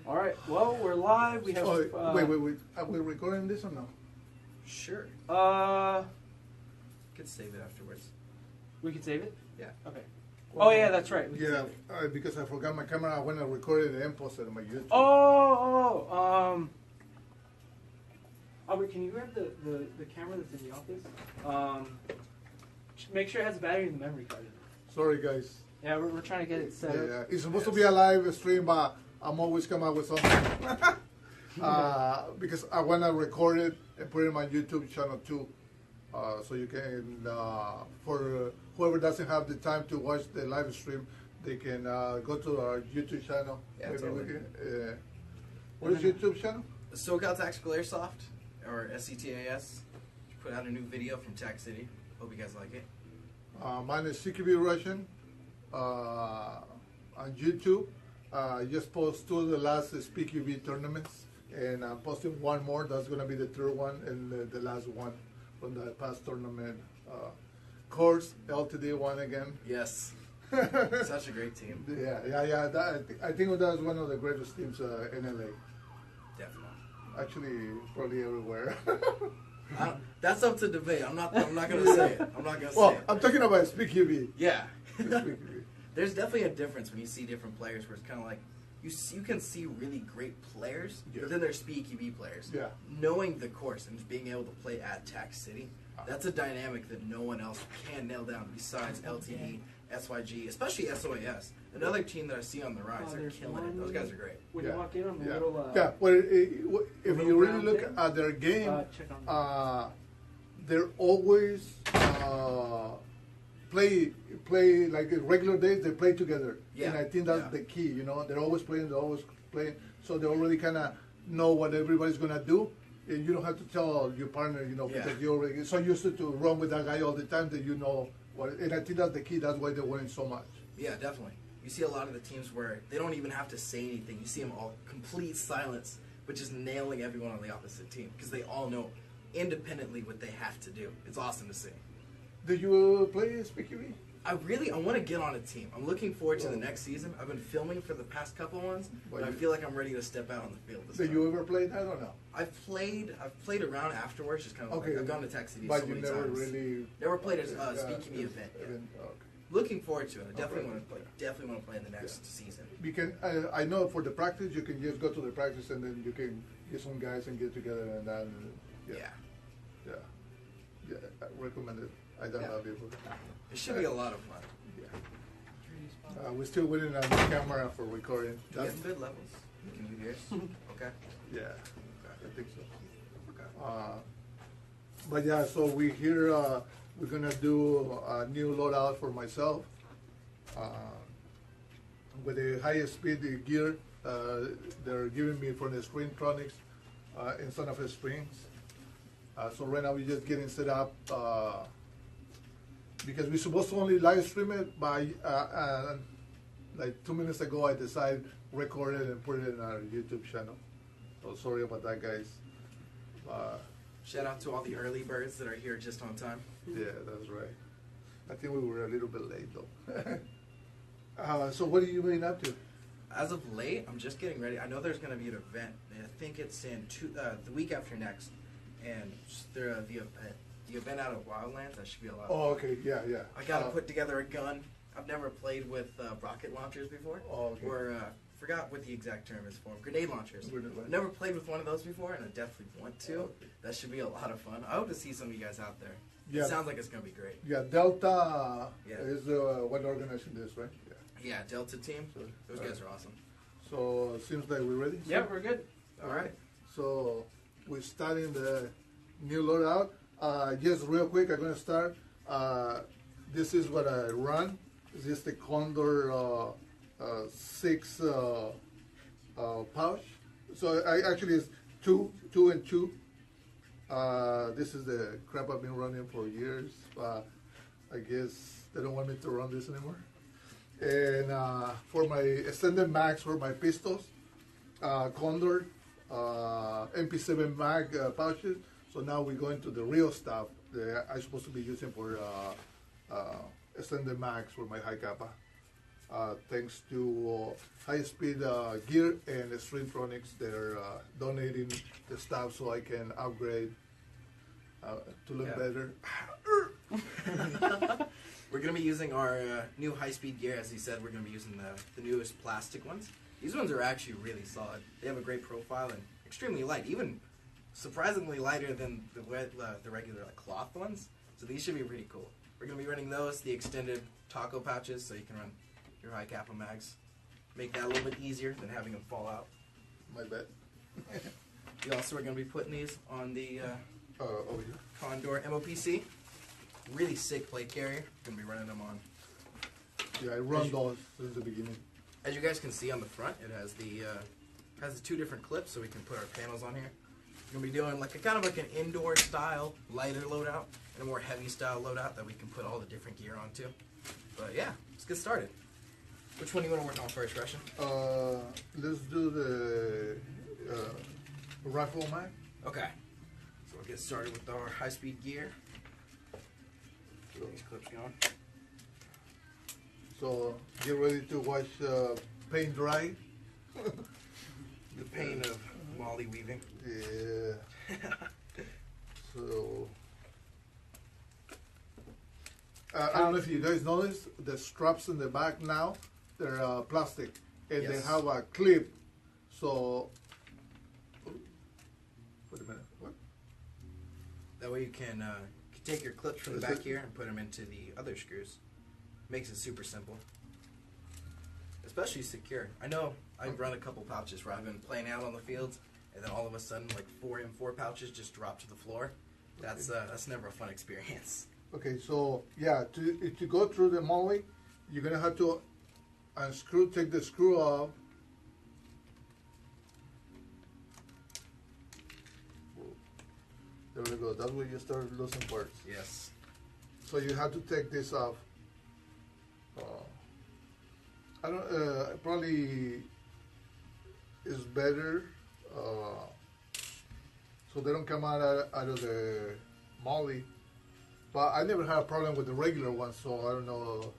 All right. Well, we're live. We have. wait. Are we recording this or no? Sure. Could save it afterwards. We can save it. Yeah. Okay. Oh yeah, that's right. Yeah, because I forgot my camera when I recorded it and posted on my YouTube. Albert, can you grab the camera that's in the office? Make sure it has a battery and the memory card in it. Sorry, guys. Yeah, we're trying to get it set up. Yeah, it's supposed to be a live stream, but I'm always coming up with something. Because I want to record it and put it on my YouTube channel too. So you can, for whoever doesn't have the time to watch the live stream, they can go to our YouTube channel. Yeah, Maybe totally. we can, what is YouTube channel? SoCal Tactical Airsoft, or SCTAS, put out a new video from Tac City. Hope you guys like it. Mine is CQB Russian on YouTube. Just post 2 of the last SPQB tournaments, and I'm posting 1 more. That's going to be the 3rd one and the last one from the past tournament. Course, LTD won again. Yes. Such a great team. Yeah. I think that was one of the greatest teams in LA. Definitely. Actually, probably everywhere. That's up to debate. I'm not going to say it. I'm not going to say Well, it. I'm talking about SPQB. Yeah. SPQB. There's definitely a difference when you see different players where it's kind of like, you can see really great players, Yeah. but then there's SPQB players. Yeah. Knowing the course and being able to play at Tac City, that's a dynamic that no one else can nail down besides LTE, SYG, especially SOAS. Another team that I see on the rise, they're killing it. Those guys are great. When you walk in on the Yeah. little. Yeah. Well, if you really round look thing, at their game, check on they're always play like regular days. They play together, Yeah. and I think that's the key. You know, they're always playing. So they already kind of know what everybody's gonna do. And you don't have to tell your partner, you know, because you're already so used to run with that guy all the time that you know what. And I think that's the key. That's why they're winning so much. Yeah, definitely. You see a lot of the teams where they don't even have to say anything. You see them all complete silence, but just nailing everyone on the opposite team because they all know independently what they have to do. It's awesome to see. Did you play SPQB? I want to get on a team. I'm looking forward to the next season. I've been filming for the past couple ones, but I feel like I'm ready to step out on the field this Did time. you ever play that or no? I've played around afterwards, just kind of Okay. like I've gone to Tac City But so you many never times. really Never played a SpeakMe event yet. Okay. Looking forward to it. I definitely Okay. want to play. Definitely want to play in the next season. Because I know for the practice you can just go to the practice and then you can get some guys and get together and then yeah. I recommend it. I don't know before. It should be a lot of fun. Yeah. We're still waiting on the camera for recording. Do you have good levels? Can you hear us? Okay. Yeah, I think so. Okay. But yeah, so we here we're gonna do a new loadout for myself with the highest speed gear they're giving me from the Springtronics in Santa Fe Springs. So right now we're just getting set up because we're supposed to only live stream it, but like 2 minutes ago I decided record it and put it in our YouTube channel. So sorry about that, guys. Shout out to all the early birds that are here just on time. Yeah, that's right. I think we were a little bit late though. So what have you been up to? As of late, I'm just getting ready. I know there's going to be an event. I think it's in the week after next, and the event out of Wildlands. That should be a lot. Oh, okay, yeah. I got to put together a gun. I've never played with rocket launchers before. Oh, okay. Or forgot what the exact term is for them. Grenade launchers. I've never played with one of those before, and I definitely want to. Okay. That should be a lot of fun. I hope to see some of you guys out there. Yeah. It sounds like it's going to be great. Yeah, Delta is what organization this, right? Yeah, Delta team. Those guys are awesome. So it seems like we're ready. Yeah, we're good. All right. So we're starting the new loadout. Just real quick, I'm gonna start. This is what I run. This is the Condor 6 pouch. So I actually it's two and two. This is the crap I've been running for years. I guess they don't want me to run this anymore. And for my extended mags for my pistols, Condor MP7 mag pouches. So now we're going to the real stuff that I'm supposed to be using for extended mags for my high kappa. thanks to high-speed gear and Stringtronics. They're donating the stuff so I can upgrade to look better. We're going to be using our new high-speed gear. As he said, we're going to be using the newest plastic ones. These ones are actually really solid. They have a great profile and extremely light, even surprisingly lighter than the regular cloth ones. So these should be pretty cool. We're going to be running those, the extended taco pouches, so you can run your high kappa mags. Make that a little bit easier than having them fall out. My bad. We also are going to be putting these on the over here. Condor MOPC. Really sick plate carrier. Going to be running them on. Yeah, I run those since the beginning. As you guys can see on the front, it has the two different clips, so we can put our panels on here. We're going to be doing like an indoor style lighter loadout and a more heavy style loadout that we can put all the different gear onto. But yeah, let's get started. Which one do you want to work on first, Russian? Let's do the rifle mag. Okay. So we'll get started with our high-speed gear. Get these clips going. So get ready to watch paint dry. The pain of molly weaving. Yeah. So I don't know if you guys noticed the straps in the back now, they're plastic and they have a clip. So wait a minute, what? That way you can take your clips from the back here and put them into the other screws. Makes it super simple. Especially secure. I know I've run a couple pouches where I've been playing out on the fields and then all of a sudden like 4 M4 pouches just drop to the floor. That's never a fun experience. Okay, so yeah, to go through the molly, you're gonna have to unscrew, take the screw off. There we go. That's where you start losing parts. Yes. So you have to take this off. I don't. Probably is better. So they don't come out of the molly. But I never had a problem with the regular one, so I don't know.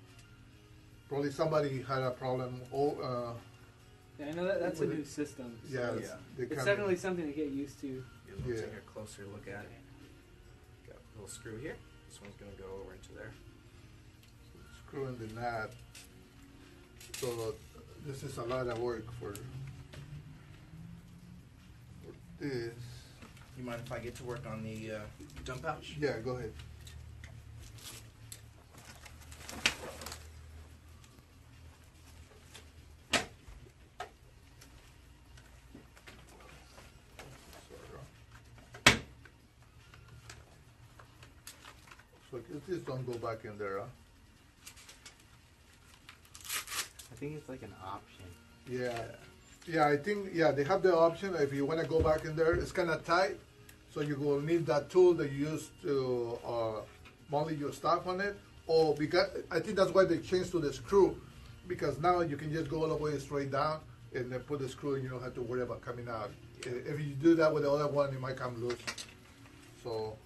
Probably somebody had a problem. Yeah, I know that's a new system. So Yeah, it's definitely something to get used to. We'll take a closer look at it. Got a little screw here. This one's going to go over into there. Screw in the nut. So this is a lot of work for this. You mind if I get to work on the dump pouch? Yeah, go ahead. So this don't go back in there, huh? I think it's like an option. Yeah. Yeah, I think, yeah, they have the option. If you want to go back in there, it's kind of tight. So you will need that tool that you use to molly your stuff on it. Or because, I think that's why they changed to the screw. Because now you can just go all the way straight down and then put the screw and you don't have to worry about coming out. Yeah. If you do that with the other one, it might come loose. So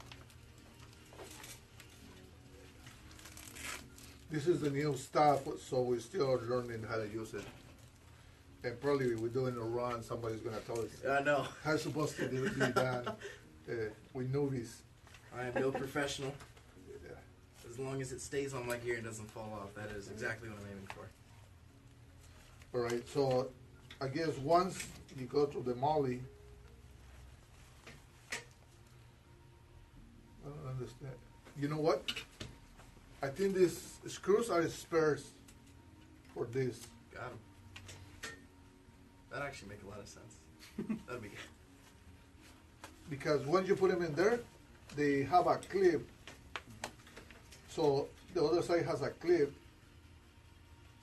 this is the new stuff, so we're still learning how to use it. And probably we're doing a run, somebody's going to tell us I know. how it's supposed to be done. With newbies. I am no professional. Yeah. As long as it stays on my gear and doesn't fall off, that is exactly what I'm aiming for. All right, so I guess once you go to the molly, I don't understand. You know what? I think these screws are spares for this. Got him. That actually makes a lot of sense. That'd be good. Because once you put them in there, they have a clip. So the other side has a clip.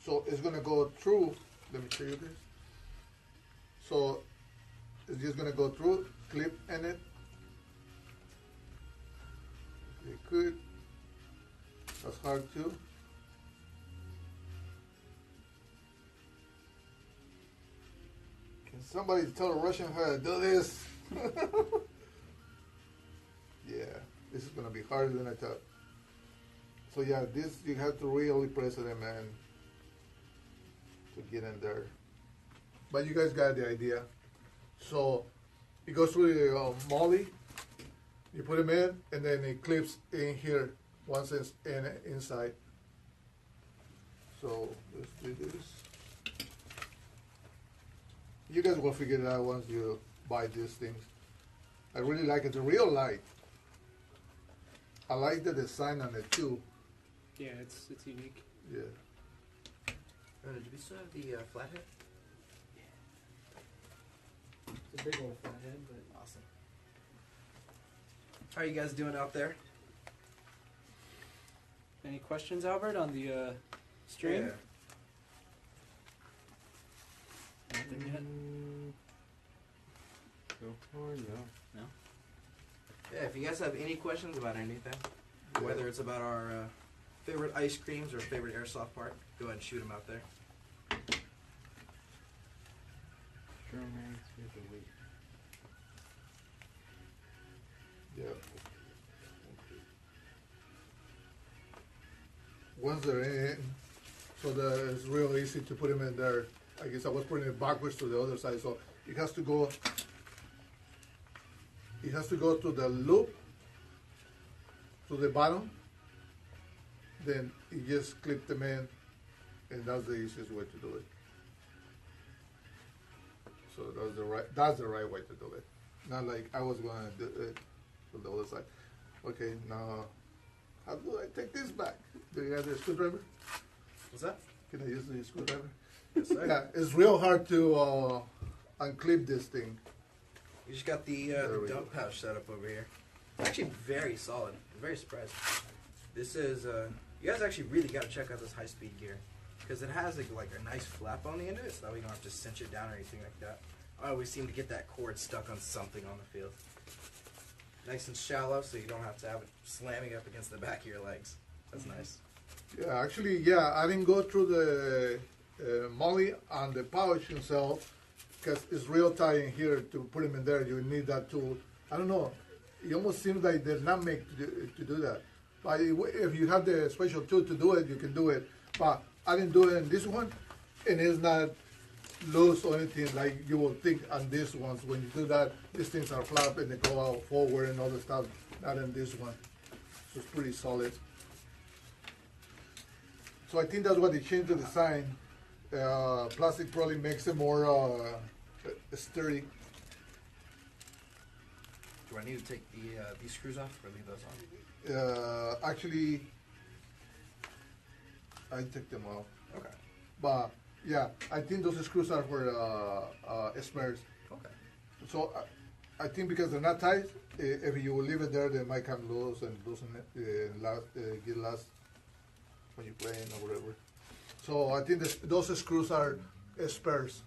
So it's gonna go through. Let me show you this. So it's just gonna go through, clip in it. It could. That's hard too. Can somebody tell a Russian how to do this? Yeah, this is gonna be harder than I thought. So yeah, this you have to really press it in, man. to get in there. But you guys got the idea. So it goes through the molly. You put them in, and then it clips in here once it's inside. So let's do this. You guys will figure it out once you buy these things. I really like it. The real light. I like the design on it too. Yeah, it's unique. Yeah. Did we still have the flathead? It's a big old flathead, but Awesome. How are you guys doing out there? any questions, Albert, on the stream? Yeah. Nothing yet? So far, no. Yeah, if you guys have any questions about anything, whether it's about our favorite ice creams or favorite airsoft park, go ahead and shoot them out there. Sure, man. We have to wait. Yeah. Once they're in, so that it's real easy to put them in there. I guess I was putting it backwards to the other side, so it has to go. It has to go to the loop, to the bottom. Then you just clip them in, and that's the easiest way to do it. So that's the right way to do it. Not like I was gonna do it to the other side. Okay, now how do I take this back? Do you have the screwdriver? What's that? Can I use the screwdriver? Yes, sir. Yeah, it's real hard to unclip this thing. You just got the There we dump go. pouch set up over here. Actually, very solid. I'm very surprised. This is you guys actually really got to check out this high-speed gear because it has like a nice flap on the end of it, so that we don't have to cinch it down or anything like that. I always seem to get that cord stuck on something on the field. Nice and shallow, so you don't have to have it slamming up against the back of your legs. That's nice. Yeah, actually, yeah, I didn't go through the molly on the pouch itself because it's real tight in here to put them in there. You need that tool. I don't know. It almost seems like they're not made to do that. But if you have the special tool to do it, you can do it. But I didn't do it in this one, and it's not loose or anything like you will think on this ones. When you do that, these things are flat and they go out forward and all the stuff. Not in this one. So it's pretty solid. So I think that's why they changed the design. Plastic probably makes it more sturdy. Do I need to take these screws off or leave those on? Actually, I took them off. Okay. But yeah, I think those screws are for spares. Okay. So I think because they're not tight, if you will leave it there, they might come loose and loosen it, get lost when you're playing or whatever. So I think those screws are spares.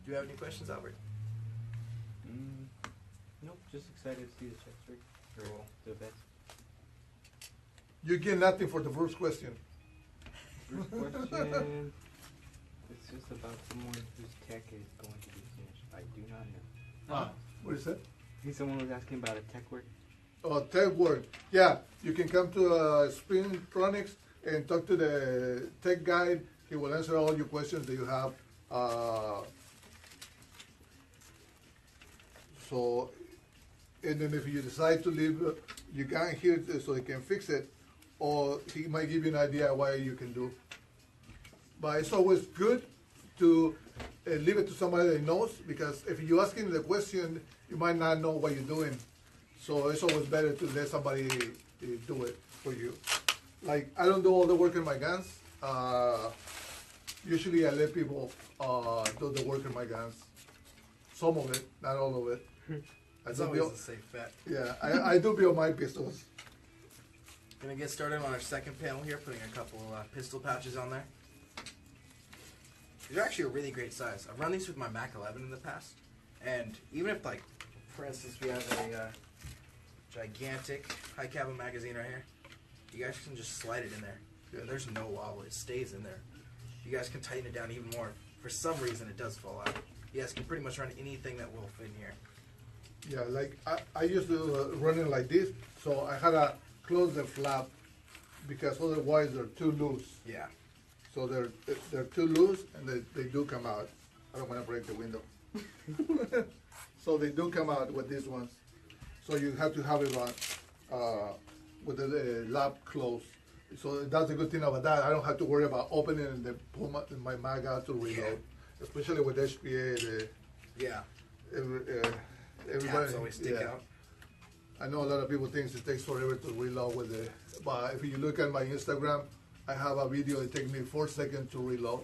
Do you have any questions, Albert? Nope, just excited to see the checks rig. Or the best. You get nothing for the first question. First question. It's just about someone whose tech is going to be finished. I do not know. What is that? I think someone was asking about a tech work. Oh, tech work. Yeah, you can come to Spintronics and talk to the tech guy. He will answer all your questions that you have. So, and then if you decide to leave, you can hear it so they can fix it, or he might give you an idea what you can do. But it's always good to leave it to somebody that knows, because if you ask him the question, you might not know what you're doing. So it's always better to let somebody do it for you. Like, I don't do all the work in my guns. Usually I let people do the work in my guns. Some of it, not all of it. That's always a safe bet. Yeah, I do build my pistols. Gonna get started on our second panel here, putting a couple pistol pouches on there. These are actually a really great size. I've run these with my Mac 11 in the past, and even if, like, for instance, we have a gigantic high caliber magazine right here, you guys can just slide it in there. Yeah. There's no wobble; it stays in there. You guys can tighten it down even more. For some reason, it does fall out. You guys can pretty much run anything that will fit in here. Yeah, like I used to run it like this, so I had to close the flap because otherwise they're too loose. Yeah. So they're too loose and they do come out. I don't want to break the window. So they do come out with these ones. So you have to have it on with the lap closed. So that's a good thing about that. I don't have to worry about opening and then pull my mag out to reload. Especially with HPA, Yeah. everybody Taps always stick out. I know a lot of people think it takes forever to reload with it, but if you look at my Instagram, I have a video. It takes me 4 seconds to reload.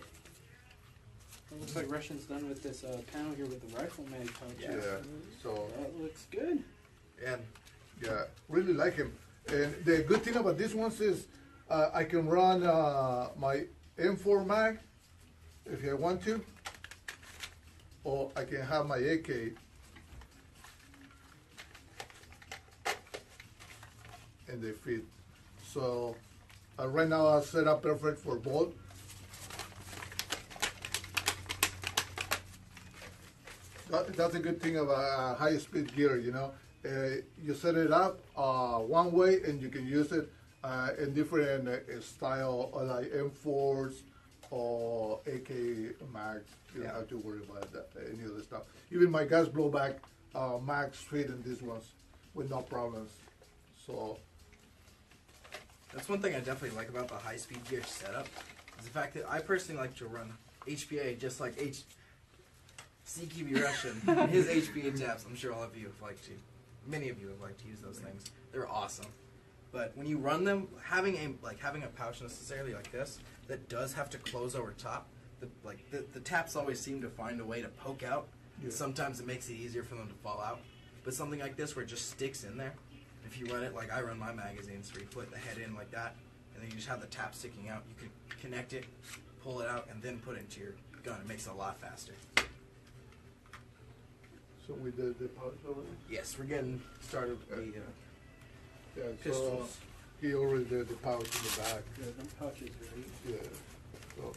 It looks like Russian's done with this panel here with the rifle mag pouch. Yeah. So That looks good. And yeah, really like him. And the good thing about these ones is I can run my M4 mag if I want to, or I can have my AK. And they fit. So right now I'll set up perfect for both. That's a good thing about high-speed gear, you know. You set it up one way and you can use it in different style, like M4s or AK mags. You don't have to worry about that, any other stuff. Even my gas blowback mags fit in these ones with no problems. So that's one thing I definitely like about the high-speed gear setup, is the fact that I personally like to run HPA just like CQB Russian. His HPA taps, I'm sure all of you have liked to. Many of you have liked to use those things. They're awesome. But when you run them, having a pouch necessarily like this that does have to close over top, the taps always seem to find a way to poke out. Yeah. Sometimes it makes it easier for them to fall out. But something like this where it just sticks in there, if you run it like I run my magazines, where you put the head in like that, and then you just have the tap sticking out, you can connect it, pull it out, and then put it into your gun. It makes it a lot faster. So we did the pouch already? Yes, we're getting started with the Yeah, so pistols. he already did the pouch in the back. Yeah, them pouches are great. Yeah. So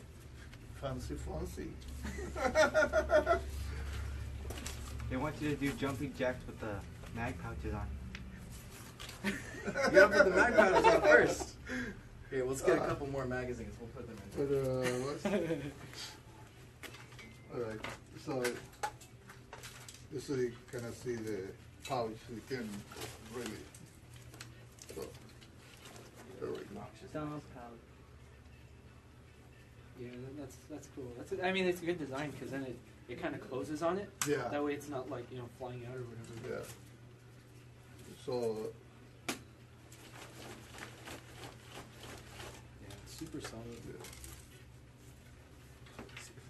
fancy. They want you to do jumping jacks with the mag pouches on. You gotta put the mag pouches on first. Okay, let's get a couple more magazines. We'll put them in But there. alright, so this so you kind of see the pouch, you can really, so, there we go. Dump pouch. Yeah, that's cool. I mean, it's a good design because then it kind of closes on it. Yeah. That way it's not like, you know, flying out or whatever. Yeah. So, Yeah, it's super solid. Let's see if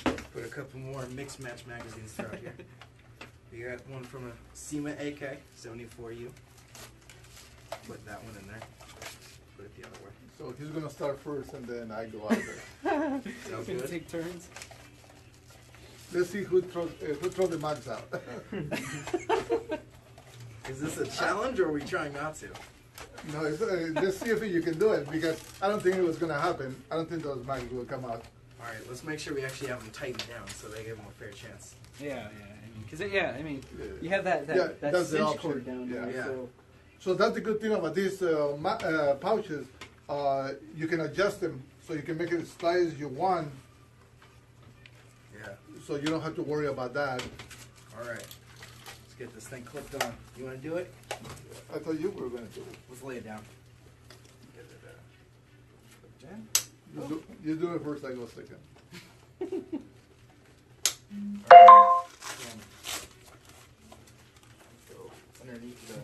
I can put a couple more mixed match magazines throughout here. You got one from a SEMA AK 74U. Put that one in there. Put it the other way. so he's gonna start first and then I go after. Sounds We're gonna good. take turns. Let's see who throws the mags out. Is this a challenge or are we trying not to? No, it's, let's see if you can do it because I don't think it was gonna happen. I don't think those mags will come out. All right, let's make sure we actually have them tightened down so they give them a fair chance. Yeah. I mean, because I mean, Yeah. you have that Yeah, that that's the cinch option. cord down there. Yeah. So So that's the good thing about these pouches. You can adjust them so you can make it as tight as you want. Yeah. So you don't have to worry about that. All right. Let's get this thing clipped on. You want to do it? I thought you were going to do it. Let's lay it down. Get it clipped in. You do it first, I go second. Go underneath the.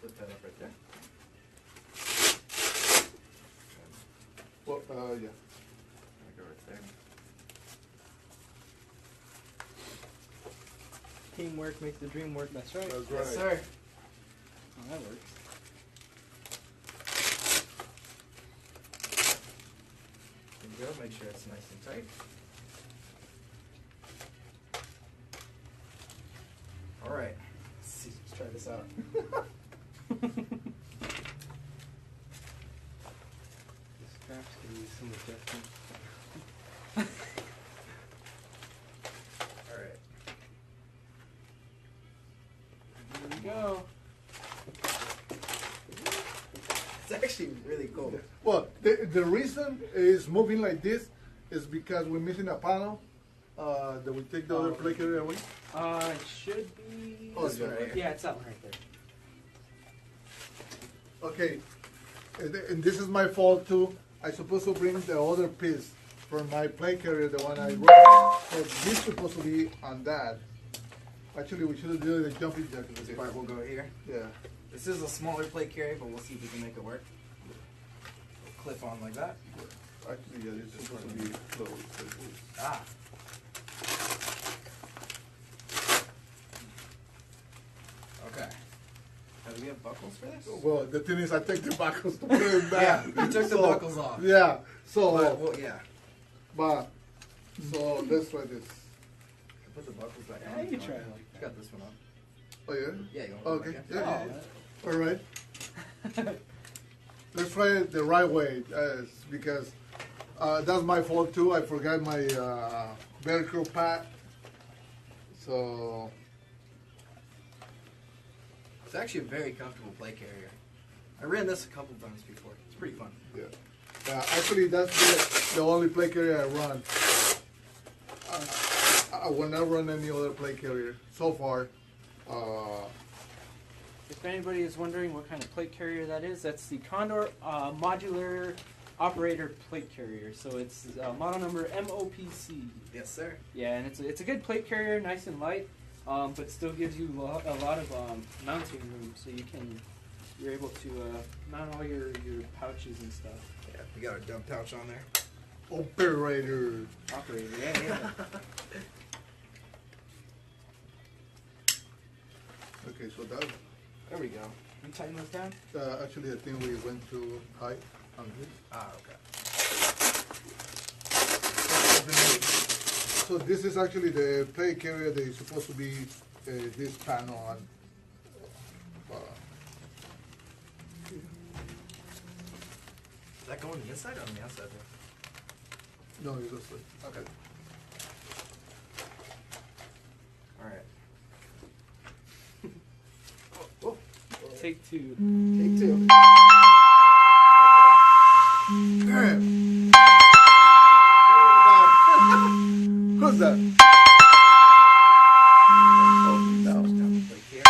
Flip that up right there. Well, yeah. There we go right there. teamwork makes the dream work. That's right. That's right. Yes, sir. Oh, that works. There you go. Make sure it's nice and tight. All right. Let's see. Let's try this out. The straps can use some adjustment. All right. Here we go. It's actually really cool. Well, the reason is moving like this is because we're missing a panel. That we take the other play carrier away. It should be. Oh, This one right here. Yeah, it's that one right there. Okay, and this is my fault too. I supposed to bring the other piece for my play carrier, the one I wrote. So this is supposed to be on that. Actually, we should have done the jumping jack. This part will go here. Yeah. This is a smaller plate carrier, but we'll see if we can make it work. We'll clip on like that. Actually, yeah, this is supposed to be closed. Ah. Okay. Now, do we have buckles for this? Well, the thing is, I take the buckles to put it back. Yeah, you took the buckles off. Yeah. So, Well, yeah. but so let's try this. Put the buckles back Yeah, on. you can try it like that. Got this one on. Oh yeah. Yeah, you want to Okay. put it back in? Yeah. All right. Let's try it the right way, because that's my fault too. I forgot my Velcro pad. So It's actually a very comfortable play carrier. I ran this a couple times before. It's pretty fun. yeah. Actually, that's the only play carrier I run. I will not run any other play carrier so far. If anybody is wondering what kind of plate carrier that is, that's the Condor Modular Operator Plate Carrier. So it's model number MOPC. Yes, sir. Yeah, and it's a good plate carrier, nice and light, but still gives you a lot of mounting room, so you're able to mount all your pouches and stuff. Yeah, we got our dump pouch on there. Operator. Operator, yeah. Okay, so that There we go. You tighten those down? actually I think we went too high. Ah, okay. So this is actually the play carrier that is supposed to be this panel on. Is that going on the inside or on the outside there? No, it's just Okay. Alright. Whoa. Take two. Take two. Who's that? That was down the plate here. I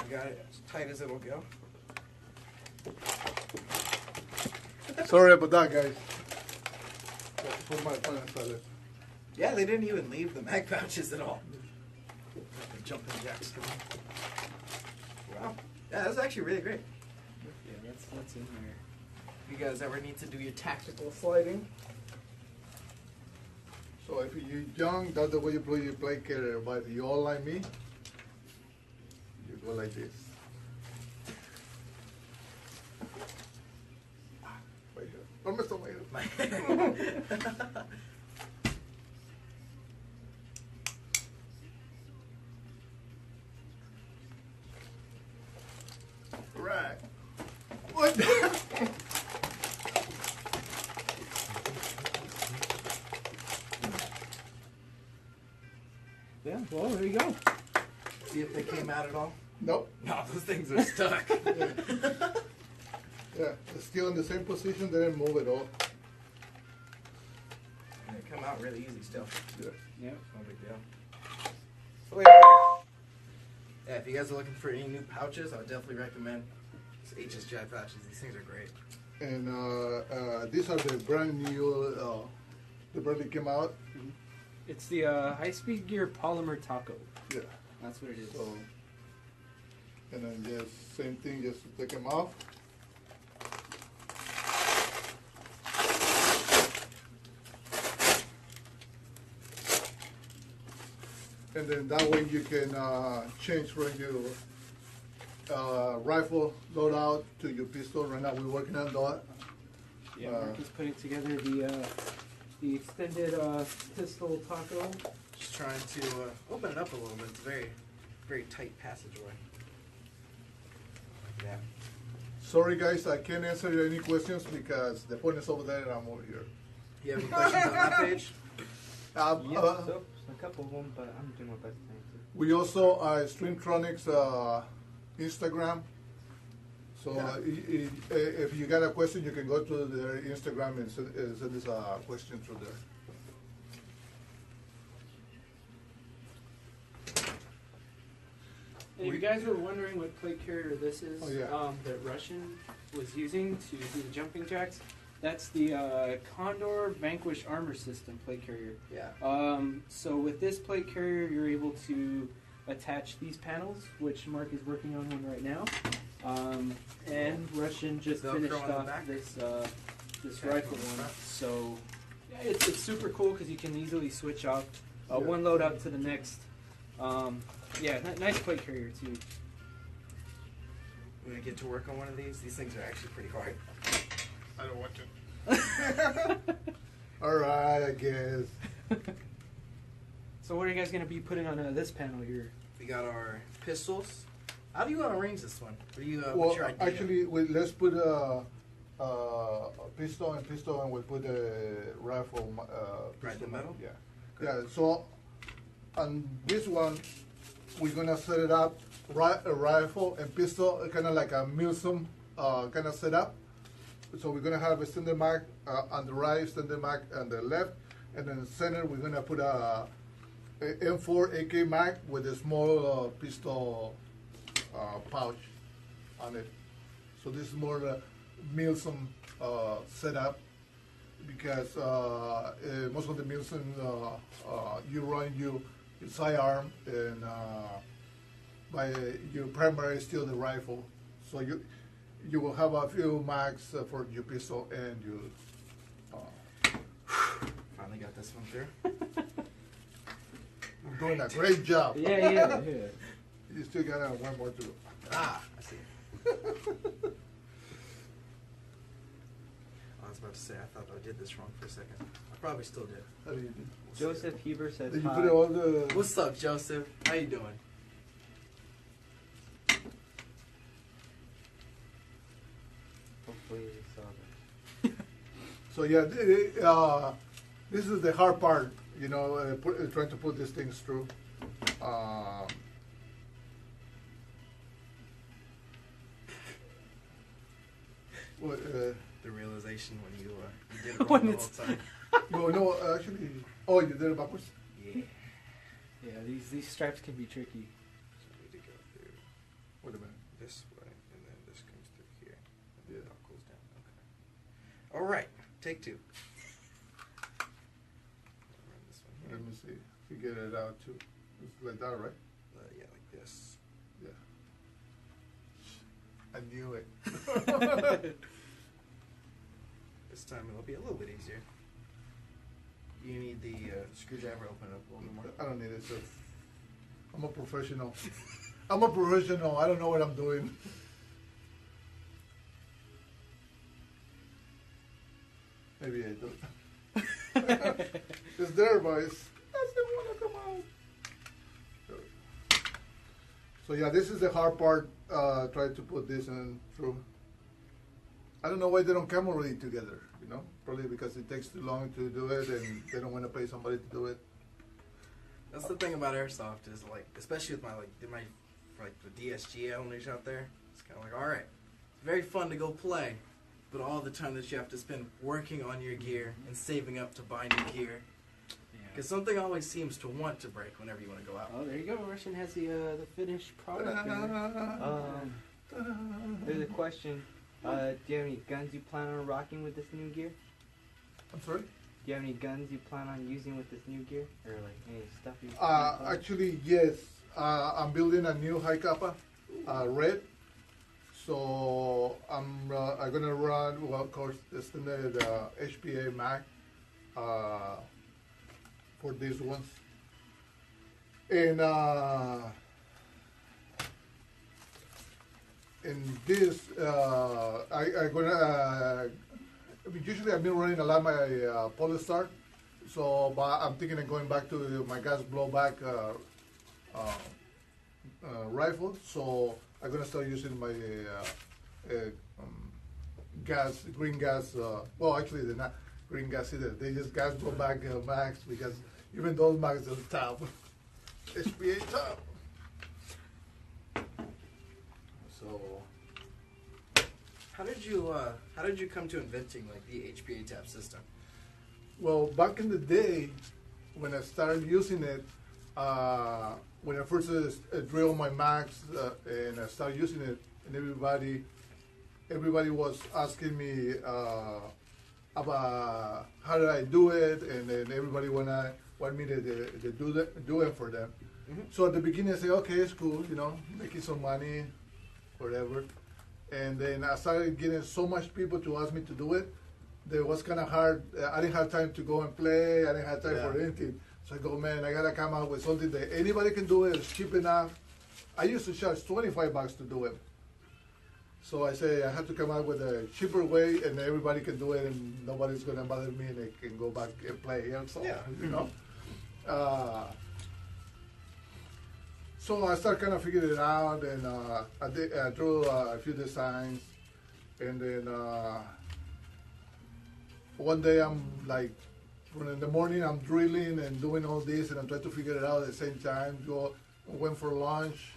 got it as tight as it'll go. Sorry about that, guys. Put my phone inside there. Yeah, they didn't even leave the mag pouches at all. The jumping jacks come on. Wow. Yeah, that's actually really great. Yeah, that's in there. If you guys ever need to do your tactical sliding, So if you're young, that's the way you play your play carrier. But if you all like me, you go like this. Right here. Don't mess up my head. Right. What? Yeah, well, there you go. see if they came out at all. Nope. No, those things are stuck. Yeah, it's still in the same position. They didn't move at all. And they come out really easy still. Yeah. Yep. No big deal. So yeah, if you guys are looking for any new pouches, I would definitely recommend these HSGI pouches. These things are great. And these are the brand new. The brand that came out. It's the high-speed gear polymer taco. Yeah. That's what it is. So, and then just same thing, just to take them off. And then that way you can change from your rifle loadout to your pistol. Right now we're working on that. Yeah, Mark is putting together the extended pistol taco. Just trying to open it up a little bit. It's a very, very tight passageway. Yeah. Sorry guys, I can't answer any questions because the phone is over there and I'm over here. You have any questions on that page? So a couple of them, but I'm doing my best to answer. We also Streamtronics Instagram. So Yeah. if you got a question, you can go to their Instagram and send us a question through there. And if you guys were wondering what plate carrier this is, Oh, yeah. that Russian was using to do the jumping jacks, that's the Condor Vanquish Armor System plate carrier. Yeah. So with this plate carrier, you're able to attach these panels, which Mark is working on one right now. And Russian just Velcro finished on the off back? this Okay, rifle on the one. front. So yeah, it's super cool because you can easily switch off Yeah. one loadout to the next. Yeah, nice plate carrier too. When I get to work on one of these things are actually pretty hard. I don't want to. All right, I guess. So what are you guys gonna be putting on this panel here? We got our pistols. How do you want to arrange this one? What do you? Well, what's your idea? actually, let's put a pistol, and we'll put a rifle. Right in the middle? Yeah. Yeah. So on this one, we're gonna set it up a rifle and pistol, kind of like a museum kind of setup. So we're gonna have a standard mag on the right, standard mag on the left, and in the center we're gonna put a M4 AK mag with a small pistol pouch on it. So this is more the museum setup, because most of the museum you run your sidearm and by your primary still the rifle. So you will have a few mags for your pistol and your. Finally got this one through. You're doing a great job. Yeah. You still got one more to go. Ah, I see. I was about to say, I thought I did this wrong for a second. I probably still did. How do you do? Joseph Heber says Did you hi. put all the? What's up, Joseph? How you doing? Hopefully you saw that. So yeah, this is the hard part, you know, trying to put these things through. Well, The realization when you did it wrong When the it's- whole time. no, no, actually, oh, you did it backwards? Yeah. Yeah, these straps can be tricky. So I need to go through Wait a minute. this way, and then this comes through here, and then Yeah. it all goes down. Okay. All right, take two. Run this one here. Let me see. You get it out too. It's like that, right? Yeah, like this. Yeah. I knew it. This time it'll be a little bit easier. You need the screwdriver to open it up a little bit more. I don't need it, sir. I'm a professional. I'm a professional. I don't know what I'm doing. Maybe I do. It's there, but it doesn't want to come out. So yeah, this is the hard part. Try to put this in through. I don't know why they don't come already together. You know, probably because it takes too long to do it, and they don't want to pay somebody to do it. That's the thing about Airsoft is like, especially with my the DSG owners out there, it's kind of like, all right, it's very fun to go play, but all the time that you have to spend working on your gear and saving up to buy new gear, because something always seems to want to break whenever you want to go out. Oh, there you go. Russian has the finished product. there. There's a question. Do you have any guns you plan on rocking with this new gear? I'm sorry. Do you have any guns you plan on using with this new gear, or like any stuff you? plan on- Actually, yes. I'm building a new high kappa, red. So I'm gonna run. Well, of course, the standard HPA mag for these ones, and in this I'm gonna. Usually, I've been running a lot my Polestar. So, but I'm thinking of going back to my gas blowback rifle. So I'm gonna start using my green gas. Well, actually, they're not green gas either. They just gas blowback mags, because even those mags are top. HPA top. So How did you come to inventing like the HPA tap system? Well, back in the day, when I started using it, when I first drilled my max and I started using it, and everybody was asking me about how did I do it, and then everybody wanted me to do it for them. Mm-hmm. So at the beginning, I said, okay, it's cool, making some money, whatever. And then I started getting so much people to ask me to do it. That it was kind of hard. I didn't have time to go and play. I didn't have time for anything. So I go, man, I gotta come out with something that anybody can do it. It's cheap enough. I used to charge $25 to do it. So I say I have to come out with a cheaper way, and everybody can do it, and nobody's gonna bother me, and they can go back and play Airsoft. Yeah. So I started kind of figuring it out, and I drew a few designs, and then one day I'm like, in the morning I'm drilling and doing all this, and I'm trying to figure it out at the same time. Went for lunch,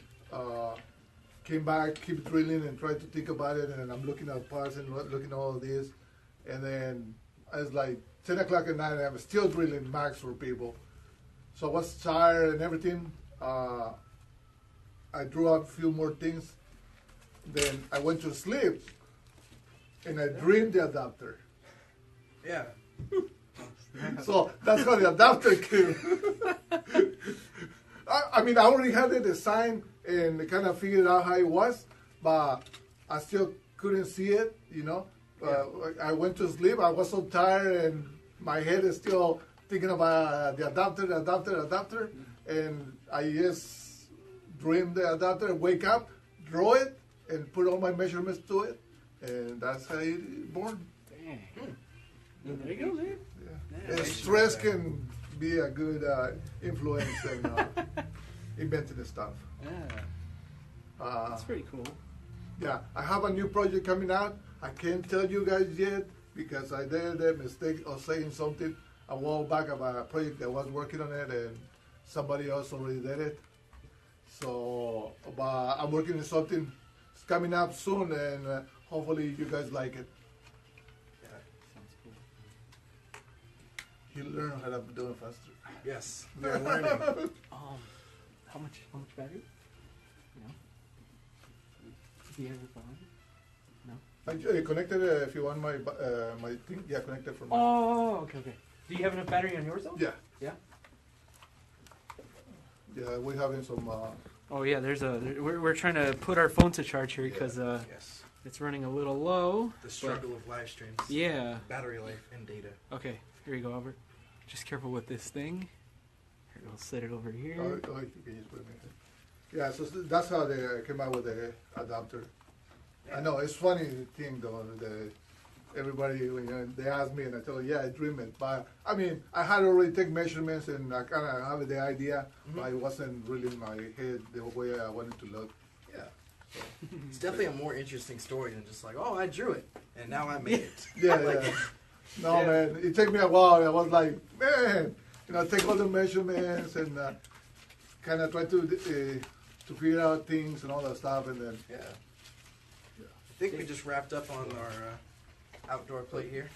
came back, keep drilling and try to think about it, and I'm looking at parts and looking at all this, and then it's like 10 o'clock at night, and I'm still drilling max for people. So I was tired and everything. I drew out a few more things. Then I went to sleep, and I dreamed the adapter. Yeah. So that's how the adapter came. I mean, I already had the design and kind of figured out how it was, but I still couldn't see it, I went to sleep. I was so tired, and my head is still thinking about the adapter, and I just dream the adapter, wake up, draw it, and put all my measurements to it, and that's how it's born. Dang. There you go, dude. Yeah. And stress can be a good influence in inventing the stuff. Yeah. That's pretty cool. Yeah, I have a new project coming out. I can't tell you guys yet because I did the mistake of saying something a while back about a project that was working on it, and somebody else already did it. So, but I'm working on something. It's coming up soon, and hopefully you guys like it. Yeah. Sounds cool. You learn how to do it faster. Yes. We're learning. How much battery? No. Do you have it on? No. I connected if you want my thing. Yeah, connected from. Oh, okay. Do you have enough battery on yours though? Yeah. Yeah. Yeah, we're having some. Oh yeah, we're trying to put our phone to charge here because Yes. it's running a little low. The struggle of live streams. Yeah. Battery life and data. Okay, here you go, Albert. Just careful with this thing. Here, we'll set it over here. You can just put it in there. Yeah, so that's how they came out with the adapter. I know it's funny thing though. Everybody when they ask me and I tell them, yeah, I dream it. But I mean, I had already taken measurements and I kind of have the idea, but it wasn't really in my head the way I wanted to look. Yeah. It's definitely a more interesting story than just like, oh, I drew it and now I made it. Yeah, Like, yeah. No, man, it took me a while. I was like, man, take all the measurements and kind of try to figure out things and all that stuff, and then. Yeah. I think we just wrapped up on our outdoor plate here.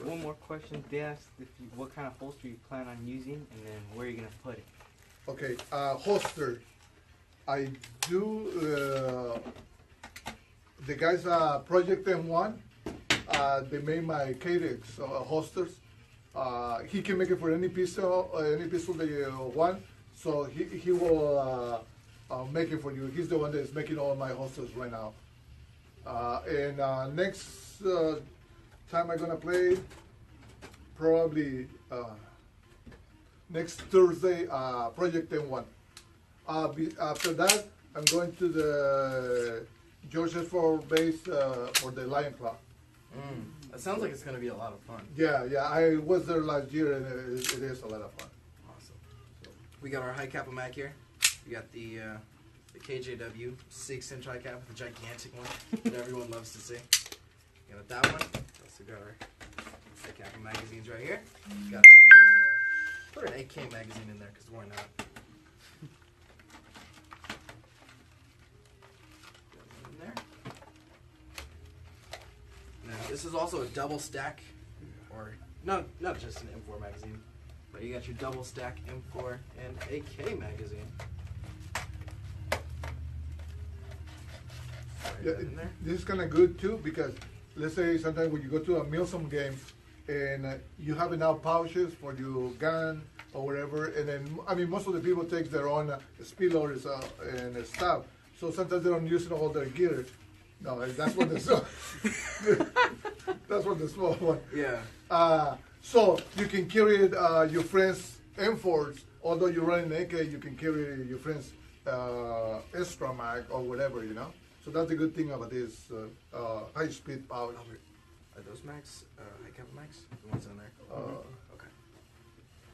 One more question. They asked what kind of holster you plan on using, and then where you're gonna put it. Okay, holster. I do. The guys Project M1. They made my K-Dex holsters. He can make it for any pistol that you want. So he will make it for you. He's the one that is making all my holsters right now. And next time I'm gonna play, probably next Thursday, Project M1. After that, I'm going to the George S. Ford base for the Lion Claw. That sounds like it's going to be a lot of fun. Yeah, I was there last year, and it is a lot of fun. Awesome. So we got our high cap of Mac here. We got the KJW 6-inch high cap, the gigantic one that everyone loves to see. We got that one. Also got our high cap of magazines right here. Got a couple. Put an 8K magazine in there because why not? Got one in there. This is also a double stack, or not just an M4 magazine, but you got your double stack M4 and AK magazine. Yeah, this is kind of good too because let's say sometimes when you go to a Milsom game and you have enough pouches for your gun or whatever, and then I mean most of the people take their own speed loaders and stuff, so sometimes they don't use all their gear. No, that's what the that's what the small one. Yeah. So you can carry your friends M4s, although you're running AK, you can carry your friends extra mag or whatever, you know. So that's the good thing about this high speed pouch. Are those mags, high cap mags? The ones in there? Okay.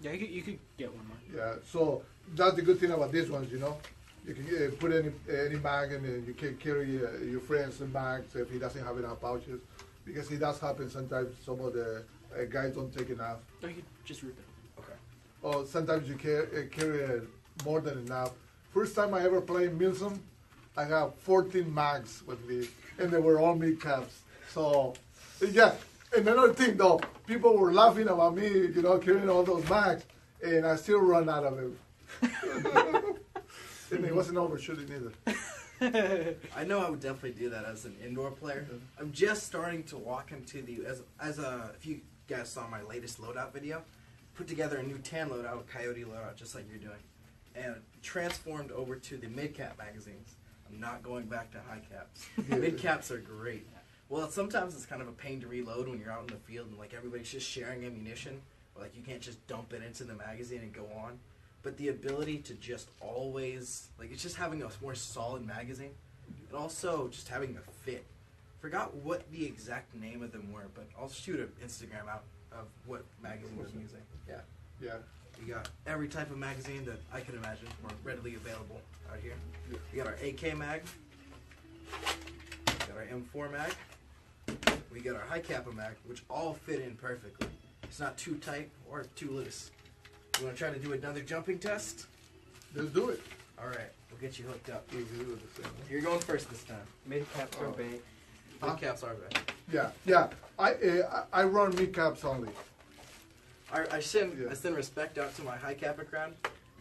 Yeah, you could get one more. Yeah, so that's the good thing about these ones, you know. You can put any mag in and you can carry your friend's mags if he doesn't have enough pouches. Because it does happen sometimes some of the guys don't take enough. Or you could just rip it. Okay. Or sometimes you carry more than enough. First time I ever played Milsom, I have 14 mags with me, and they were all mid caps. So, yeah. And another thing though, people were laughing about me, you know, carrying all those mags, and I still run out of them. And it wasn't overshooting either. I know I would definitely do that as an indoor player. I'm just starting to walk into the if you guys saw my latest loadout video, put together a new tan loadout, coyote loadout, just like you're doing, and transformed over to the mid cap magazines. I'm not going back to high caps. Mid caps are great. Well, sometimes it's kind of a pain to reload when you're out in the field and like everybody's just sharing ammunition. Like you can't just dump it into the magazine and go on. But the ability to just always, like it's just having a more solid magazine, and also just having a fit. Forgot what the exact name of them were, but I'll shoot an Instagram out of what magazine I'm using. Yeah. Yeah. We got every type of magazine that I could imagine more readily available out here. We got our AK mag. We got our M4 mag. We got our high kappa mag, which all fit in perfectly. It's not too tight or too loose. You want to try to do another jumping test? Let's do it. All right, we'll get you hooked up. You're going first this time. Mid caps are big. Mid caps are bad. Yeah. I run mid caps only. I send respect out to my high kappa crowd,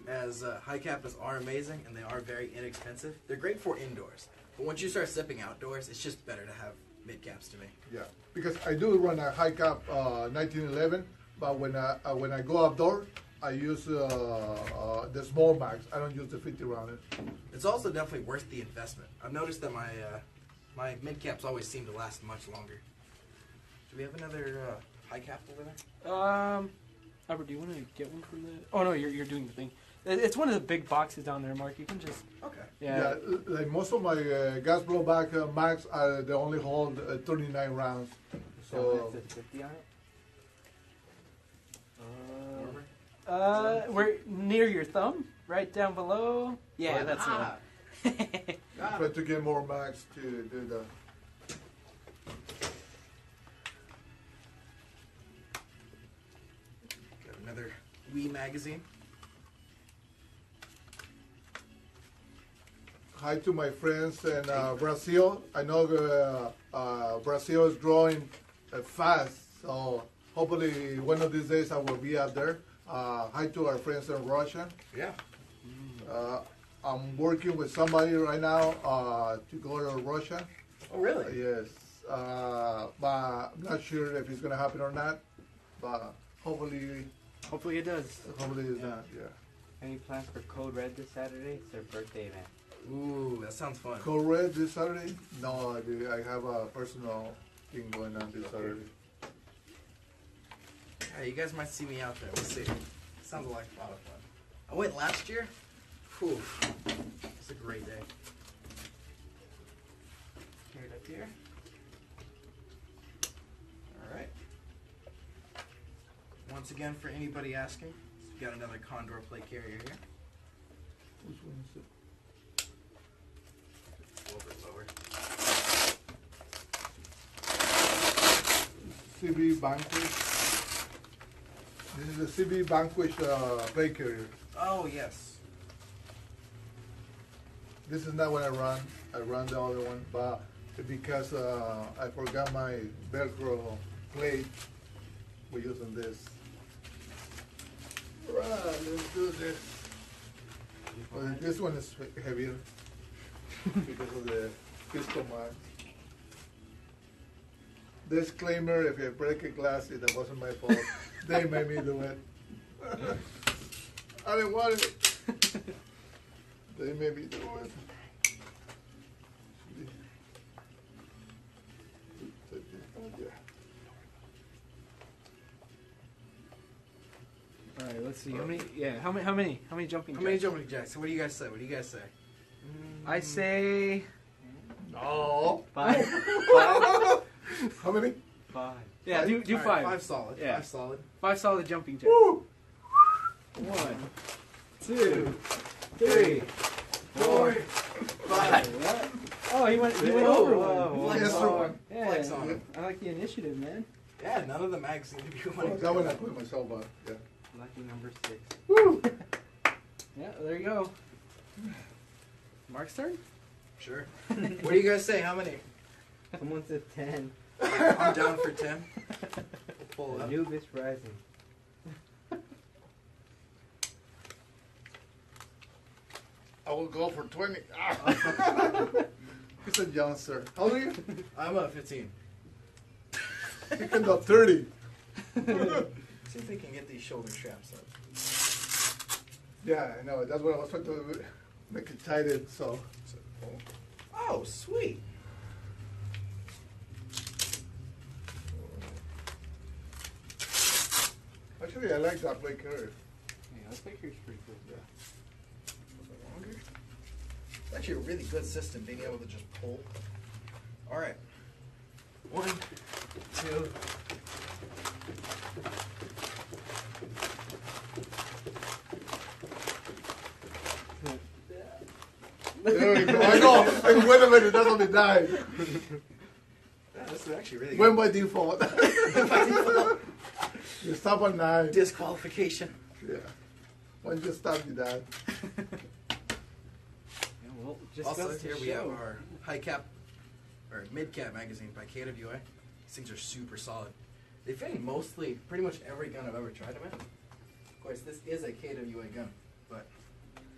as high kappas are amazing and they are very inexpensive. They're great for indoors, but once you start stepping outdoors, it's just better to have mid caps to me. Yeah, because I do run a high cap 1911, but when I go outdoor, I use the small mags. I don't use the 50 rounder. It's also definitely worth the investment. I've noticed that my mid caps always seem to last much longer. Do we have another high cap over there? Albert, do you want to get one for the? Oh no, you're doing the thing. It's one of the big boxes down there, Mark. You can just. Okay. Yeah, like most of my gas blowback mags they only hold 39 rounds. So. Is it 50 on it? We're near your thumb, right down below. Yeah, that's it. Try to get more mags to do that. Got another Wii magazine. Hi to my friends in Brazil. I know Brazil is growing fast, so hopefully one of these days I will be out there. Hi to our friends in Russia. Yeah. I'm working with somebody right now to go to Russia. Oh, really? Yes. But I'm not sure if it's going to happen or not. But hopefully Hopefully it does. it's not, yeah. Any plans for Code Red this Saturday? It's their birthday event. Ooh, that sounds fun. Code Red this Saturday? No, I have a personal thing going on this Saturday. Yeah, you guys might see me out there. We'll see. Sounds like a lot of fun. I went last year. Whew. It's a great day. Carry it up here. Alright. Once again, for anybody asking, we got another Condor plate carrier here. Which one is it? Lower. CB Vanquish. This is the CB Vanquish plate carrier. Oh, yes. This is not what I run. I run the other one. But because I forgot my Velcro plate. We're using this. Right, let's do this. Well, this one is heavier because of the pistol mag. Disclaimer, if I break a glass, it wasn't my fault. They made me do it. I didn't want it. They made me do it. All right, let's see. How many? Yeah, how many jumping? How many jacks? jumping jacks? So what do you guys say? What do you guys say? I say No. 5. How many? 5. yeah. Do All right, 5. 5 solid. Yeah. 5 solid. 5 solid jumping jacks. Woo! 1, 2, 3, 4, 5. Oh, he went over one. Flex Yes, on sir. one. Yeah, Flex on it. I like the initiative, man. Yeah, none of the mags seem to be Oh, going. that one I put myself on. Yeah. Lucky number 6. Woo! Yeah, there you go. Mark's turn. Sure. What do you guys say? How many? Someone said 10. I'm down for 10. We'll pull up. Anubis rising. I will go for 20. Ah. He's a youngster. How old are you? I'm up 15. You can go 30. See if we can get these shoulder straps up. Yeah, I know. That's what I was trying to make it tighten. So. Oh, sweet. Actually, I like that plate carrier. Yeah, that picture's pretty cool. Yeah. It's actually a really good system, being able to just pull. All right. 1, 2. There we go. I know. And wait a minute, that's on the die. Yeah, this is actually really When good. by default. You stop on 9. Disqualification. Yeah. When you stop, you die. Yeah, well, just Also, goes to here we have show. our high cap or mid cap magazine by KWA. These things are super solid. They fit in mostly pretty much every gun I've ever tried them in. Of course, this is a KWA gun, but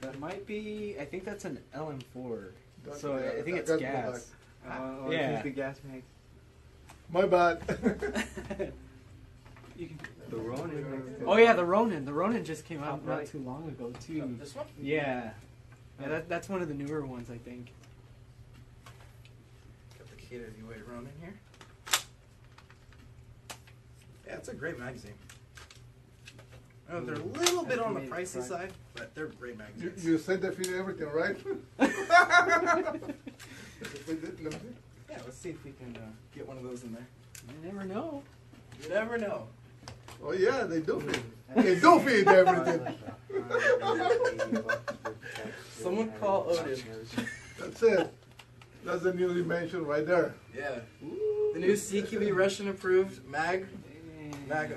That might be. I think that's an LM4. That's- So yeah, I think it's that's gas. Oh, Yeah. yeah. The gas mag. My bad. You can, The Ronin next to oh yeah, the Ronin. The Ronin just came out Top not right. too long ago too. this one? Yeah, yeah. That's one of the newer ones, I think. Got the KWA Ronin here. Yeah, it's a great magazine. Oh, they're a little bit on the pricey side, but they're great magazines. You said that fit everything, right? Let me see. Yeah, let's see if we can get one of those in there. You never know. You never know. Oh yeah, they do fit. They do fit everything. Someone call Odin. That's it. That's the new dimension right there. Yeah. The new CQB Russian approved mag Look at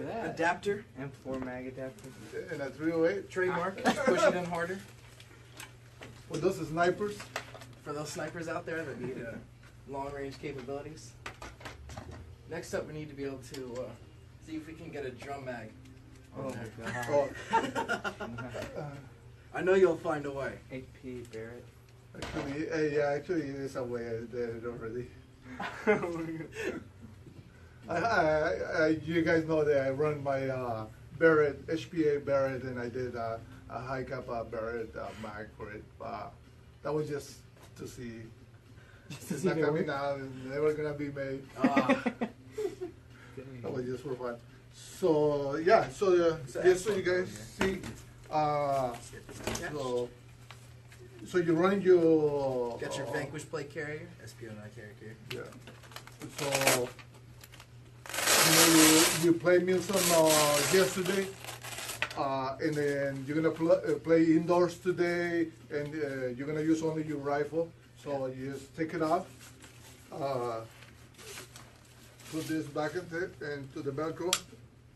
that. adapter M4 mag adapter. And a 308 trademark. Just push it in harder for those snipers. for those snipers out there that need long range capabilities. Next up, we need to be able to see if we can get a drum mag. Oh on my there. god. Oh, I know you'll find a way. HP Barrett. actually, yeah, actually, it is a way there already. You guys know that I run my Barrett, HPA Barrett, and I did a high cap Barrett mag for it. That was just to see. It's not coming out and never gonna be made. That was just for fun. So yeah, so just so you guys see, so you're running your Got your Vanquish plate carrier, SPO9 carrier. Yeah. So you played Milson yesterday, and then you're gonna play indoors today, and you're gonna use only your rifle. So you just take it off, put this back into the Velcro,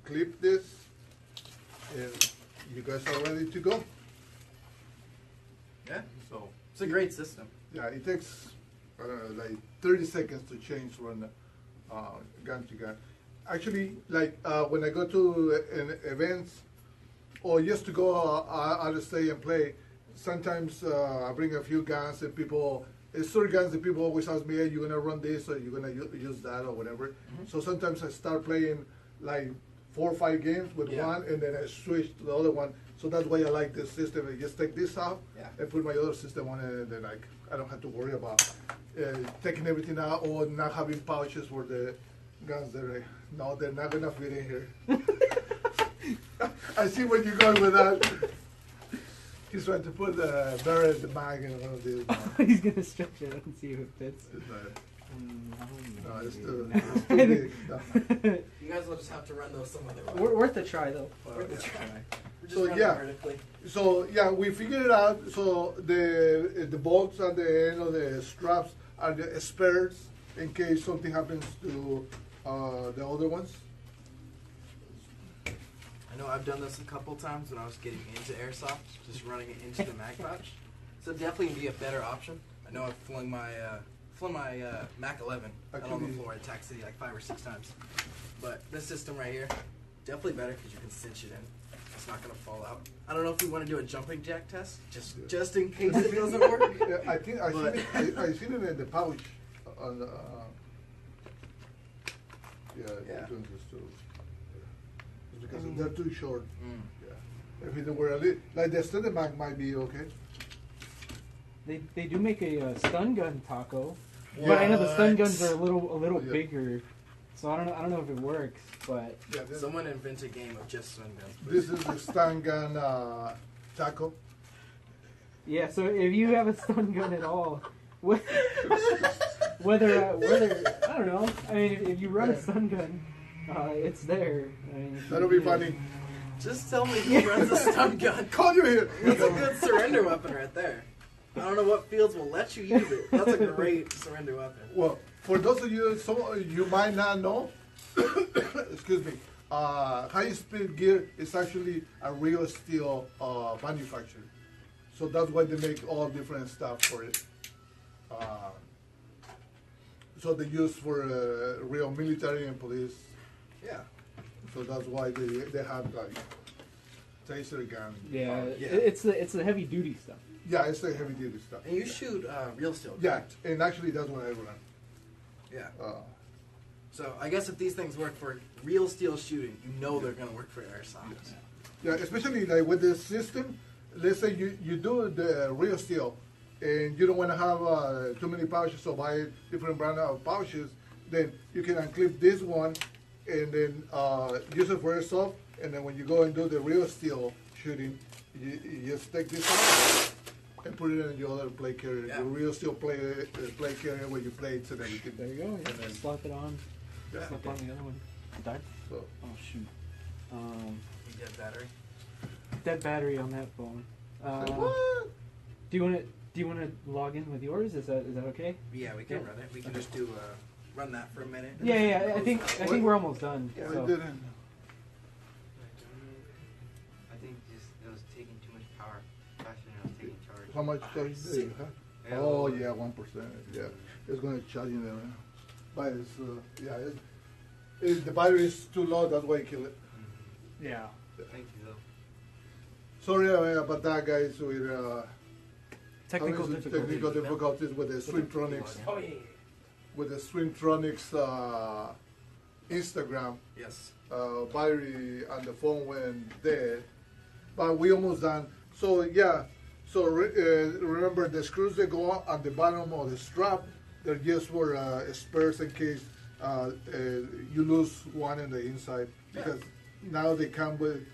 clip this, and you guys are ready to go. Yeah, so it's a great system. Yeah, it takes I don't know, like 30 seconds to change from gun to gun. Actually, like when I go to events or just to go out of state and play, sometimes I bring a few guns and people, it's certain guns that people always ask me, hey, you're gonna run this or you're gonna use that or whatever. So sometimes I start playing like 4 or 5 games with one and then I switch to the other one. So that's why I like this system. I just take this off and put my other system on it, and then I don't have to worry about taking everything out or not having pouches for the guns that no, they're not gonna fit in here. I see where you're going with that. He's trying to put the barrel in the mag in one of these. He's gonna stretch it out and see if it fits. No, it's too big. No. You guys will just have to run those some other way. Worth a try though. Worth a try. We're just So running yeah, vertically. so yeah, we figured it out. So the bolts at the end of the straps are the spares in case something happens to the other ones. I know I've done this a couple times when I was getting into Airsoft, just running it into the mag pouch. So definitely be a better option. I know I've flung my Mac 11 out on the floor at Tac City like 5 or 6 times. But this system right here, definitely better because you can cinch it in. It's not going to fall out. I don't know if we want to do a jumping jack test, just in case it doesn't work. Yeah, I think I seen it in the pouch. On the, doing this too. It's because they're too short. Yeah. If it were a little, like the standard mag might be okay. They do make a stun gun taco, but I know the stun guns are a little Yeah. bigger, so I don't know if it works, but Yeah, Someone invent a game of just stun guns. this is the stun gun taco. yeah. So if you have a stun gun at all, whether I don't know. I mean, if you run a stun gun, it's there. I mean, That'll be funny. Just tell me who runs a stun gun. Call you here. That's a good surrender weapon right there. I don't know what fields will let you use it. That's a great surrender weapon. Well, for those of you, some you might not know, excuse me, high speed gear is actually a real steel manufacturer. So that's why they make all different stuff for it. So they use for real military and police. Yeah. So that's why they have like taser gun. Yeah, Yeah. it's the heavy duty stuff. Yeah, it's the heavy duty stuff. And you shoot real steel. Yeah, correct? and actually that's what I run. Yeah. Uh, So I guess if these things work for real steel shooting, you know they're gonna work for airsoft. Yeah, especially like with this system, let's say you do the real steel and you don't want to have too many pouches or buy different brand of pouches, then you can unclip this one and then use it for airsoft, and then when you go and do the real steel shooting, you just take this out and put it in your other play carrier, Yeah. your real steel play carrier where you plates and everything. There you go. And then, Slap it on. Yeah. Slap on the other one. Died? so, Oh shoot. You get battery. Dead battery on that phone. what? Do you want to log in with yours? Is that okay? Yeah, we can Yeah. run it. We can just do run that for a minute. and Yeah, then yeah. I think we're almost done. Yeah. I So. didn't. I think just it was taking too much power. Faster than I was taking charge. How much charge do you have? Yeah, Oh well, yeah, 1%. Yeah, it's going to charge you there. But it's the battery is too low. That's why you kill it. Yeah. Thank you though. Sorry about that, guys. With Technical having some difficulties. technical difficulties with the Streamtronics. Oh yeah. With the Streamtronics Instagram, Yes. battery on the phone went dead. But we almost done. So yeah. So remember the screws that go on the bottom of the strap, they're just for spares in case you lose one in the inside. Because now they come with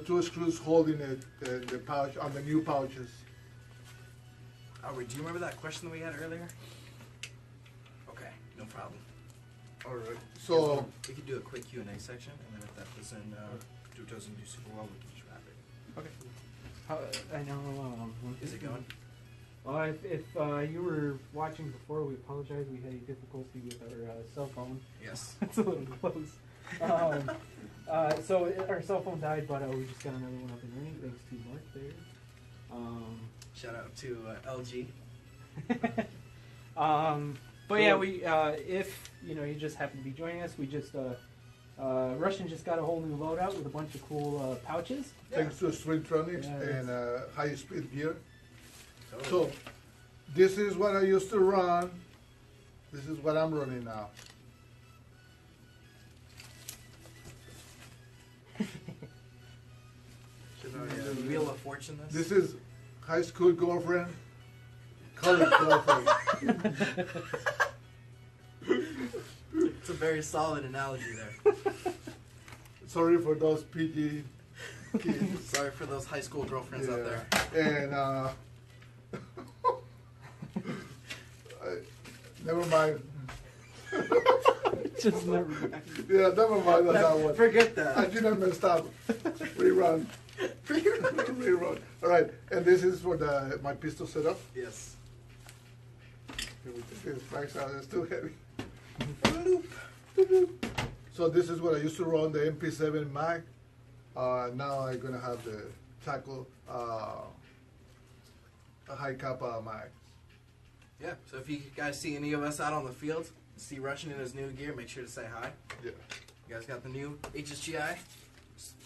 2 screws holding it, the pouch on the new pouches. Albert, do you remember that question that we had earlier? Okay, no problem. All right. So We could do a quick Q&A section, and then if that doesn't do super well, we can just wrap it. Okay. I know. Is it going? Well, if you were watching before, we apologize. We had a difficulty with our cell phone. Yes. It's a little close. So our cell phone died, but we just got another one up and running. Thanks to Mark there. Shout out to LG. But yeah, we if you just happen to be joining us, we just Russian just got a whole new loadout with a bunch of cool pouches. Thanks to Stringtronics Yeah, and high-speed gear. Totally. So, this is what I used to run. This is what I'm running now. Should I Wheel of Fortune this? This is high school girlfriend, college girlfriend. It's a very solid analogy there. Sorry for those PG kids. Sorry for those high school girlfriends out there. And never mind. Just never. Yeah, never mind on that one. Forget I that. didn't mess up. Rerun. Rerun. All right, and this is for my pistol setup. Yes. Here we take this max out. It's too heavy. So this is what I used to run, the MP7 mag. Now I'm gonna have the tackle a high kappa mag. Yeah. So if you guys see any of us out on the field, see Russian in his new gear, make sure to say hi. Yeah. You guys got the new HSGI.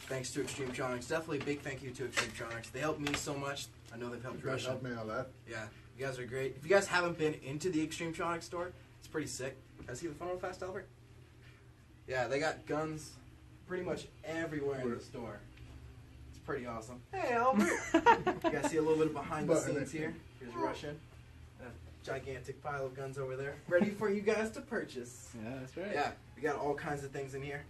Thanks to Extremetronics. Definitely a big thank you to Extremetronics. They helped me so much. I know they've helped You guys Russian. helped me a lot. Yeah, you guys are great. If you guys haven't been into the Extremetronics store, it's pretty sick. Can I see the phone real fast, Albert? Yeah, they got guns pretty much everywhere in the store. It's pretty awesome. Hey, Albert! You guys see a little bit of behind the scenes here. Here's Russian. A gigantic pile of guns over there, ready for you guys to purchase. Yeah, that's right. Yeah, we got all kinds of things in here.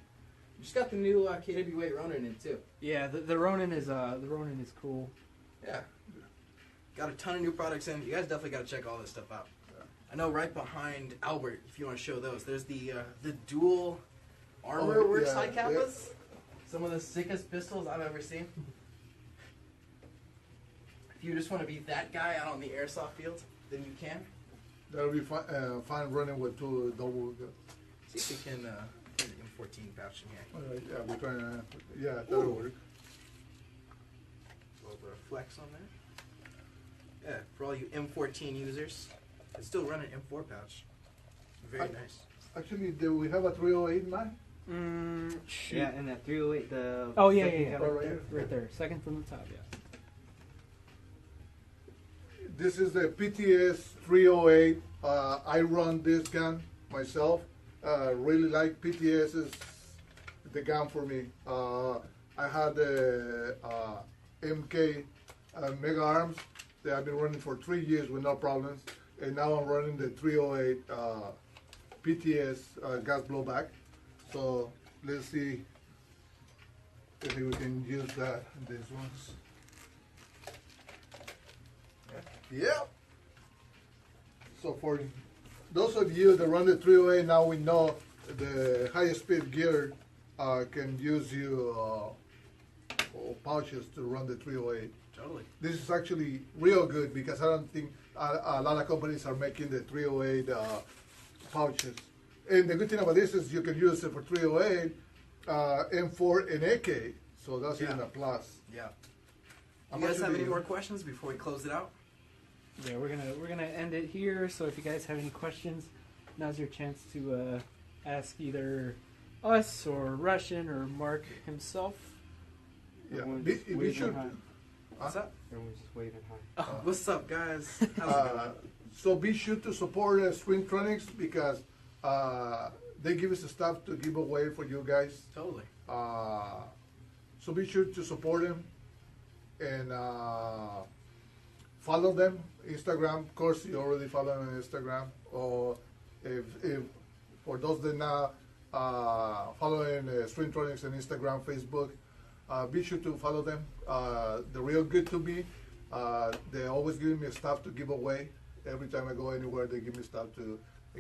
You just got the new KW8 Ronin in too. Yeah, the Ronin is cool. Yeah. Got a ton of new products in. You guys definitely got to check all this stuff out. Yeah. I know right behind Albert, if you want to show those, there's the dual armor works high kappas. Some of the sickest pistols I've ever seen. If you just want to be that guy out on the airsoft field, then you can. That'll be fun, fine running with two double guns. See if we can get an M14 pouch in here. All right, yeah, we're trying to, yeah, that'll work. A little bit of flex on there. Yeah, for all you M14 users, it's still running M4 pouch. Very nice. Actually, do we have a 308 man? Shoot. Yeah, and that 308, the. Oh yeah, second yeah, yeah. gun right there. Right there, second from the top. Yeah. This is the PTS 308. I run this gun myself. Really like PTS is the gun for me. I had the MK Mega Arms that I've been running for 3 years with no problems, and now I'm running the 308 PTS gas blowback. So let's see if we can use that in these ones. Yep. So for those of you that run the 308, now we know the highest speed gear can use you pouches to run the 308. Totally. This is actually real good because I don't think a lot of companies are making the 308 pouches. And the good thing about this is you can use it for 308, M4, and AK. So that's even a plus. Yeah. I'm You guys have actually- any more questions before we close it out? Yeah, we're gonna end it here. So if you guys have any questions, now's your chance to ask either us or Russian or Mark himself. Yeah. Everyone's Be, just we waving should. high. What's up? Everyone's just waving high. Oh, what's up, guys? How's it going? So be sure to support Springtronics because they give us the stuff to give away for you guys. Totally. So be sure to support them and follow them. Instagram, of course, you already follow them on Instagram. Or if for those that now following Springtronics on Instagram, Facebook, be sure to follow them. They're real good to me. They always give me stuff to give away. Every time I go anywhere, they give me stuff to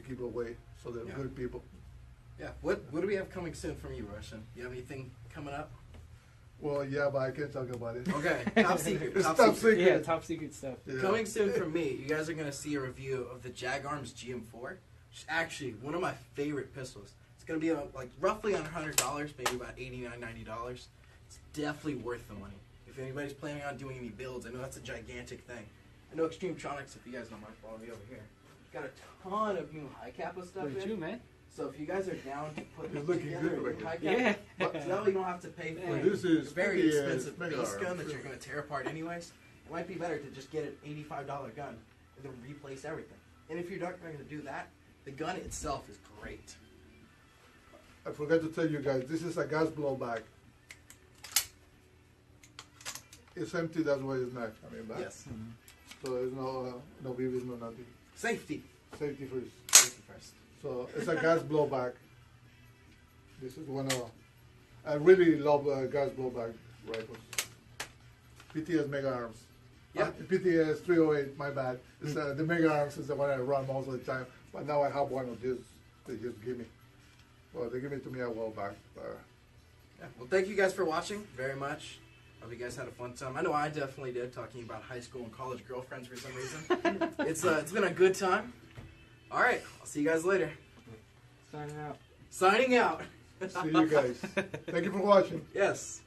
give away. So they're Yeah. good people. Yeah. What do we have coming soon from you, Russian? You have anything coming up? Well, yeah, but I can't talk about it. Okay. Top secret. It's Top top secret. secret. Yeah, top secret stuff. Yeah. Coming soon from me, you guys are going to see a review of the Jag Arms GM4, which is actually one of my favorite pistols. It's going to be like roughly $100, maybe about $89, $90. It's definitely worth the money. If anybody's planning on doing any builds, I know that's a gigantic thing. I know Extremetronics, if you guys don't mind following me over here, Got a ton of new high kappa stuff Look at in. you, man. So if you guys are down to put It's them looking together, good a right new here. high kappa, Yeah. but that way you don't have to pay for Well, a this is very pretty, expensive mega base arm. gun that you're going to tear apart anyways. It might be better to just get an $85 gun and then replace everything. And if you're not going to do that, the gun itself is great. I forgot to tell you guys, this is a gas blowback. It's empty, that's why it's not coming back. Yes. So there's no BBs, no nothing. Safety. Safety first. Safety first. So it's a gas blowback. This is one of, I really love gas blowback rifles. PTS Mega Arms. Yeah. PTS 308, my bad. It's, the Mega Arms is the one I run most of the time. But now I have one of these they just give me. Well, they give it to me a while back. Yeah. Well, thank you guys for watching very much. Hope you guys had a fun time. I know I definitely did, talking about high school and college girlfriends for some reason. It's been a good time. All right, I'll see you guys later. Signing out. Signing out. See you guys. Thank you for watching. Yes.